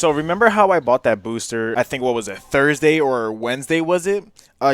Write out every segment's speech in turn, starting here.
So remember how I bought that booster, I think, what was it, Thursday or Wednesday was it?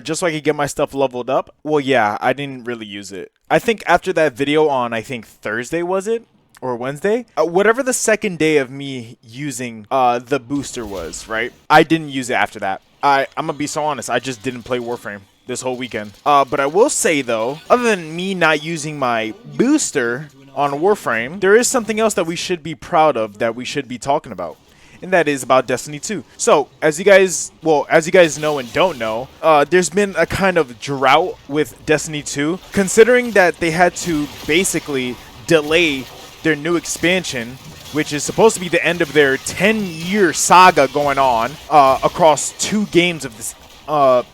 Just so I could get my stuff leveled up? Well, yeah, I didn't really use it. I think after that video on, I think Thursday was it? Or Wednesday? Whatever the second day of me using the booster was, right? I didn't use it after that. I'm gonna be so honest, I just didn't play Warframe this whole weekend. But I will say though, other than me not using my booster on Warframe, there is something else that we should be proud of, that we should be talking about. And that is about Destiny 2. So, as you guys know and don't know, there's been a kind of drought with Destiny 2, considering that they had to basically delay their new expansion, which is supposed to be the end of their 10-year saga going on across 2 games of this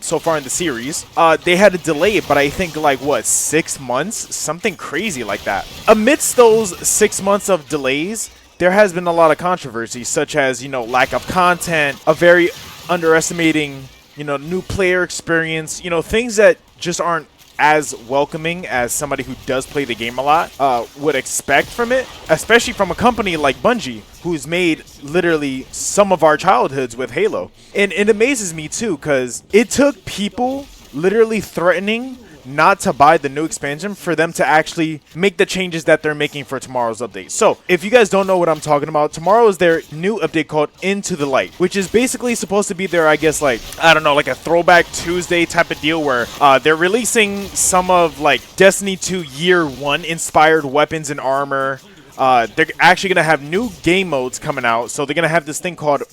so far in the series. They had to delay it, but I think like what, 6 months, something crazy like that. Amidst those 6 months of delays, there has been a lot of controversy, such as, you know, lack of content, a very underestimating, you know, new player experience, you know, things that just aren't as welcoming as somebody who does play the game a lot would expect from it, especially from a company like Bungie, who's made literally some of our childhoods with Halo. And it amazes me too, because it took people literally threatening not to buy the new expansion for them to actually make the changes that they're making for tomorrow's update. So if you guys don't know what I'm talking about, tomorrow is their new update called Into the Light, which is basically supposed to be their, I guess, like, I don't know, like a throwback Tuesday type of deal where they're releasing some of like Destiny 2 Year 1 inspired weapons and armor. They're actually going to have new game modes coming out. So they're going to have this thing called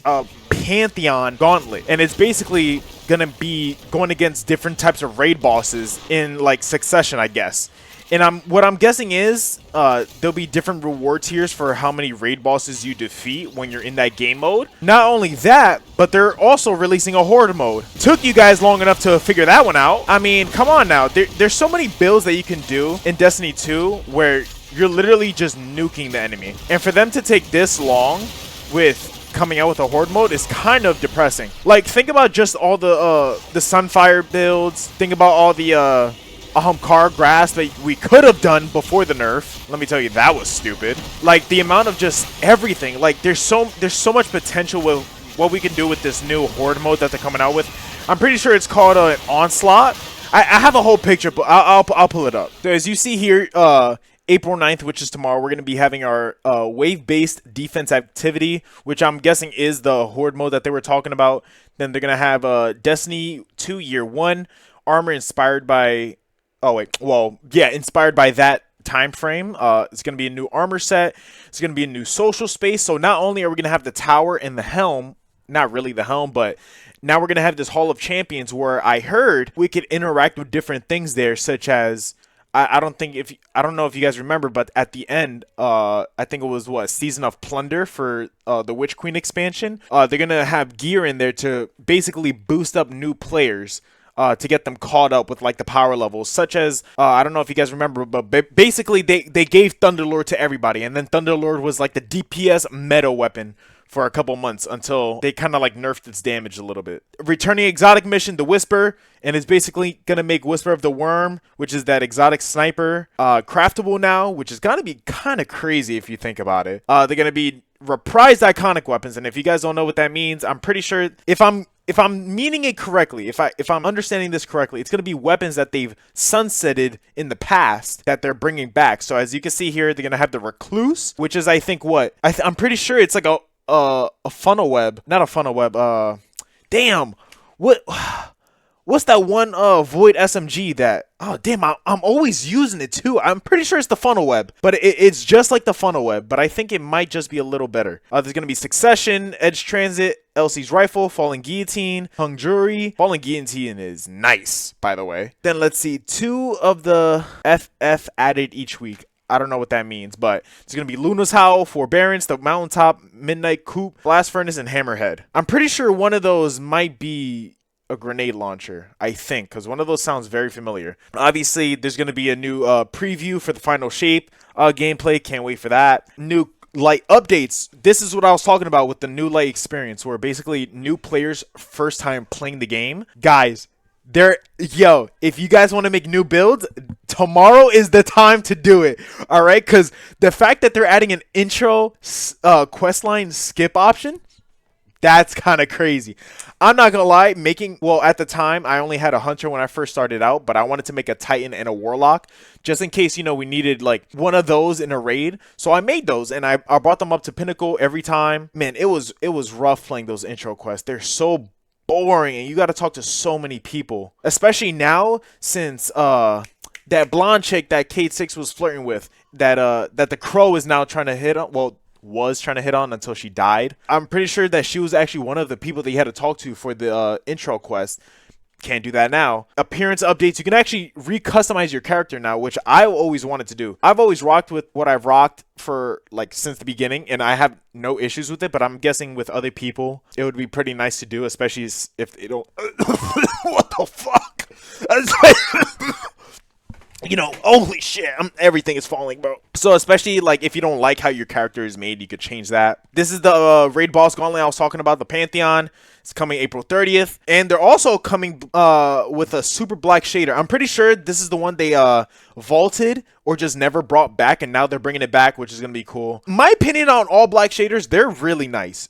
Pantheon Gauntlet, and it's basically gonna be going against different types of raid bosses in like succession, I guess. And what I'm guessing is there'll be different reward tiers for how many raid bosses you defeat when you're in that game mode. Not only that, but they're also releasing a horde mode. Took you guys long enough to figure that one out. I mean, come on now. There's so many builds that you can do in Destiny 2 where you're literally just nuking the enemy. And for them to take this long with coming out with a horde mode is kind of depressing. Like, think about just all the Sunfire builds. Think about all the car grass that we could have done before the nerf. Let me tell you, that was stupid. Like, the amount of just everything. Like, there's so much potential with what we can do with this new horde mode that they're coming out with. I'm pretty sure it's called an Onslaught. I have a whole picture, but I'll pull it up. So as you see here, April 9th, which is tomorrow, we're going to be having our wave-based defense activity, which I'm guessing is the horde mode that they were talking about. Then they're going to have Destiny 2 Year 1 armor inspired by... Oh, wait. Well, yeah, inspired by that time frame. It's going to be a new armor set. It's going to be a new social space. So not only are we going to have the tower and the helm, not really the helm, but now we're going to have this Hall of Champions where I heard we could interact with different things there, such as... I don't know if you guys remember, but at the end, I think it was what, Season of Plunder for the Witch Queen expansion. They're gonna have gear in there to basically boost up new players to get them caught up with like the power levels, such as I don't know if you guys remember, but basically they gave Thunderlord to everybody, and then Thunderlord was like the DPS meta weapon for a couple months until they kind of like nerfed its damage a little bit. Returning exotic mission, the Whisper, and it's basically going to make Whisper of the Worm, which is that exotic sniper, craftable now, which is going to be kind of crazy if you think about it. They're going to be reprised iconic weapons, and if you guys don't know what that means, I'm pretty sure if I'm meaning it correctly, if I'm understanding this correctly, it's going to be weapons that they've sunsetted in the past that they're bringing back. So as you can see here, they're going to have the Recluse, which is, I think, what? I'm pretty sure it's like a funnel web. Not a funnel web. Damn. What's that one Void SMG that... Oh, damn, I'm always using it too. I'm pretty sure it's the funnel web. But it's just like the funnel web. But I think it might just be a little better. There's going to be Succession, Edge Transit, Elsie's Rifle, Fallen Guillotine, Hung Jury. Fallen Guillotine is nice, by the way. Then let's see. 2 of the FF added each week. I don't know what that means, but it's going to be Luna's Howl, Forbearance, the Mountaintop, Midnight Coop, Blast Furnace, and Hammerhead. I'm pretty sure one of those might be a grenade launcher, I think, because one of those sounds very familiar. Obviously, there's going to be a new preview for the Final Shape gameplay. Can't wait for that. New light updates. This is what I was talking about with the new light experience, where basically new players first time playing the game. Guys, if you guys want to make new builds, tomorrow is the time to do it. All right, because the fact that they're adding an intro questline skip option, That's kind of crazy. I'm not gonna lie, well, at the time I only had a hunter when I first started out, but I wanted to make a titan and a warlock just in case, we needed like one of those in a raid. So I made those and I brought them up to pinnacle every time. Man, it was rough playing those intro quests. They're so boring and you got to talk to so many people, especially now since that blonde chick that Kate 6 was flirting with, that the crow is now trying to hit on, well, was trying to hit on until she died. I'm pretty sure that she was actually one of the people that you had to talk to for the intro quest. Can't do that now. Appearance updates. You can actually recustomize your character now, which I always wanted to do. I've always rocked with what I've rocked for like since the beginning, and I have no issues with it, but I'm guessing with other people, it would be pretty nice to do, especially if they don't... What the fuck? Holy shit, everything is falling, bro. So especially like if you don't like how your character is made, you could change that. This is the raid boss gauntlet I was talking about, the Pantheon. It's coming April 30th, and they're also coming with a super black shader. I'm pretty sure this is the one they vaulted or just never brought back, and now they're bringing it back, which is gonna be cool. My opinion on all black shaders, they're really nice,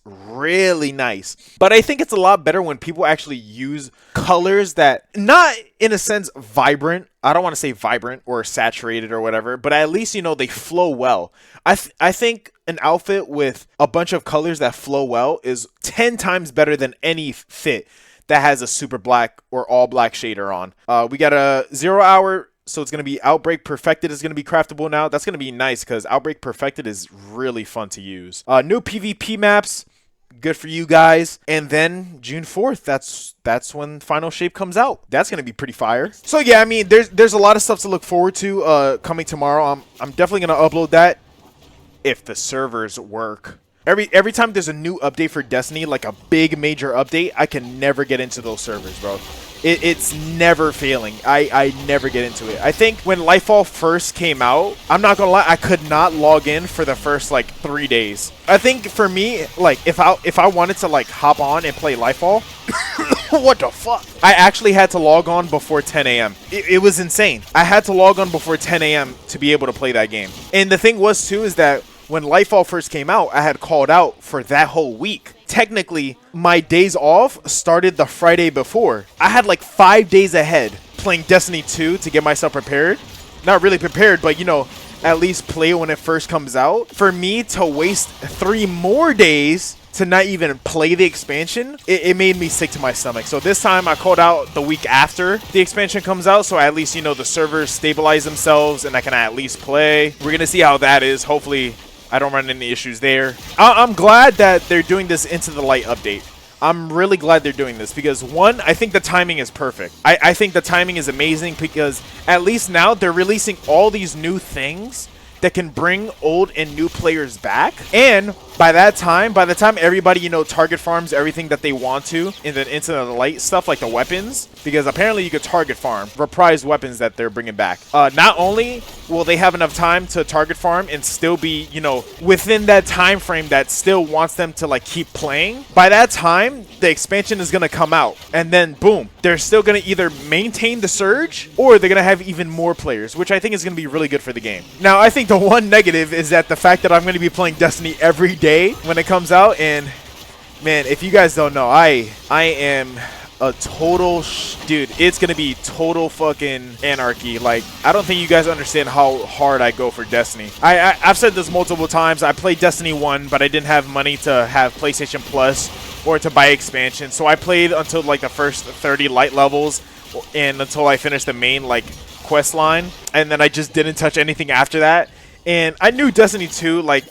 but I think it's a lot better when people actually use colors that, not in a sense vibrant, I don't want to say vibrant or saturated or whatever, but at least they flow well. I think an outfit with a bunch of colors that flow well is 10 times better than any fit that has a super black or all black shader on. We got a 0 hour, so it's going to be Outbreak Perfected is going to be craftable now. That's going to be nice because Outbreak Perfected is really fun to use. New PvP maps. Good for you guys. And then June 4th, that's when Final Shape comes out. That's gonna be pretty fire. So yeah, I mean, there's a lot of stuff to look forward to coming tomorrow. I'm definitely gonna upload that if the servers work. Every time there's a new update for Destiny, like a big major update, I can never get into those servers, bro. It's never failing. I never get into it. I think when Lightfall first came out, I'm not gonna lie, I could not log in for the first like 3 days. I think for me, like if I wanted to like hop on and play Lightfall, what the fuck? I actually had to log on before 10 a.m. It was insane. I had to log on before 10 a.m. to be able to play that game. And the thing was too is that when Lightfall first came out, I had called out for that whole week. Technically, my days off started the Friday before. I had like 5 days ahead playing Destiny 2 to get myself prepared. Not really prepared, but at least play when it first comes out. For me to waste 3 more days to not even play the expansion, it made me sick to my stomach. So this time I called out the week after the expansion comes out, so at least the servers stabilize themselves and I can at least play. We're gonna see how that is. Hopefully I don't run into any issues there. I'm glad that they're doing this Into the Light update. I'm really glad they're doing this because, one, I think the timing is perfect. I think the timing is amazing because at least now they're releasing all these new things that can bring old and new players back. And by the time everybody, target farms everything that they want to in the Into the Light stuff, like the weapons, because apparently you could target farm reprised weapons that they're bringing back. Not only will they have enough time to target farm and still be, within that time frame that still wants them to like keep playing, by that time the expansion is going to come out and then boom, they're still going to either maintain the surge or they're going to have even more players, which I think is going to be really good for the game. Now, I think the one negative is that the fact that I'm going to be playing Destiny every day when it comes out, and man, if you guys don't know, I am a total dude, it's gonna be total fucking anarchy. Like, I don't think you guys understand how hard I go for Destiny. I've said this multiple times. I played Destiny 1, but I didn't have money to have PlayStation Plus or to buy expansion, so I played until like the first 30 light levels and until I finished the main like quest line, and then I just didn't touch anything after that. And I knew Destiny 2 like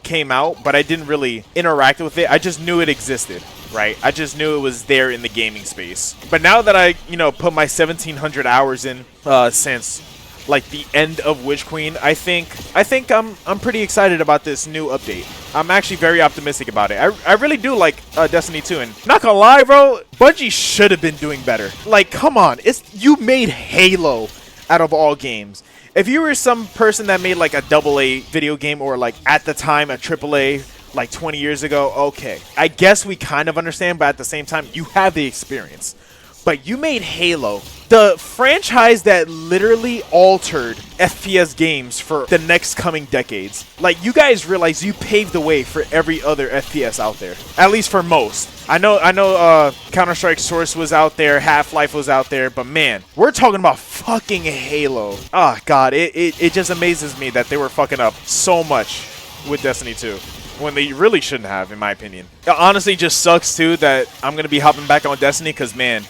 came out, but I didn't really interact with it. I just knew it existed, right? I just knew it was there in the gaming space. But now that I, put my 1,700 hours in since like the end of Witch Queen, I think I'm pretty excited about this new update. I'm actually very optimistic about it. I really do like Destiny 2, and not gonna lie, bro, Bungie should have been doing better. Like, come on, you made Halo out of all games. If you were some person that made like a AA video game, or like at the time a AAA like 20 years ago, okay, I guess we kind of understand, but at the same time, you have the experience. but you made Halo, the franchise that literally altered FPS games for the next coming decades. Like, you guys realize you paved the way for every other FPS out there, at least for most. I know Counter-Strike Source was out there, Half-Life was out there, but man, we're talking about fucking Halo. Oh god, it just amazes me that they were fucking up so much with Destiny 2 when they really shouldn't have, in my opinion. It honestly just sucks too that I'm gonna be hopping back on Destiny, because man,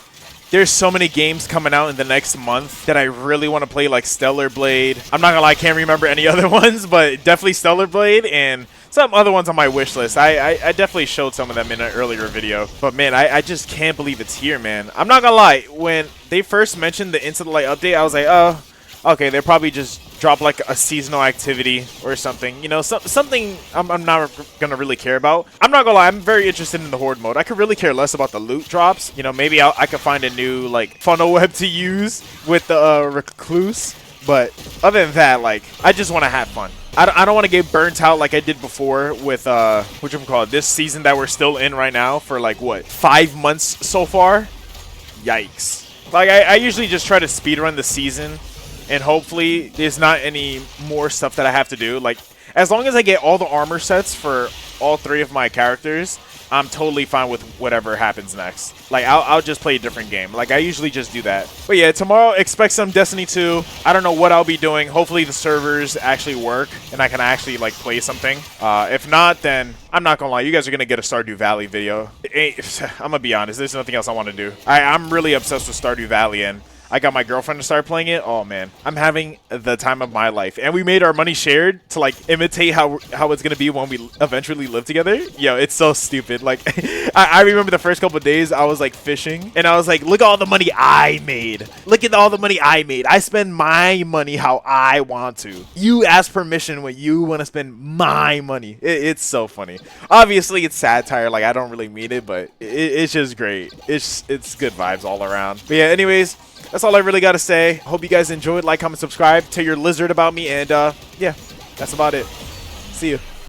there's so many games coming out in the next month that I really want to play, like Stellar Blade. I'm not gonna lie, I can't remember any other ones, but definitely Stellar Blade and some other ones on my wish list. I definitely showed some of them in an earlier video. But man, I just can't believe it's here, man. I'm not gonna lie, when they first mentioned the Into the Light update, I was like, oh, okay, they'll probably just drop like a seasonal activity or something, you know, something I'm not gonna really care about. I'm not gonna lie, I'm very interested in the horde mode. I could really care less about the loot drops. You know, maybe I could find a new like funnel web to use with the recluse, but other than that, like, I just want to have fun. I don't want to get burnt out like I did before with this season that we're still in right now for like what, 5 months so far. Yikes. Like, I usually just try to speedrun the season, and hopefully there's not any more stuff that I have to do. Like, as long as I get all the armor sets for all 3 of my characters, I'm totally fine with whatever happens next. Like, I'll just play a different game. Like, I usually just do that. But yeah, tomorrow, expect some Destiny 2. I don't know what I'll be doing. Hopefully the servers actually work and I can actually, like, play something. If not, then I'm not gonna lie. You guys are gonna get a Stardew Valley video. I'm gonna be honest. There's nothing else I want to do. I'm really obsessed with Stardew Valley, and I got my girlfriend to start playing it. Oh man, I'm having the time of my life. And we made our money shared to like imitate how it's gonna be when we eventually live together. Yo, it's so stupid. Like, I remember the first couple of days I was like fishing, and I was like, look at all the money I made. Look at all the money I made. I spend my money how I want to. You ask permission when you want to spend my money. It's so funny. Obviously, it's satire. Like, I don't really mean it, but it's just great. It's good vibes all around. But yeah, anyways, that's all I really got to say. Hope you guys enjoyed. Like, comment, subscribe. Tell your lizard about me. And, yeah, that's about it. See you.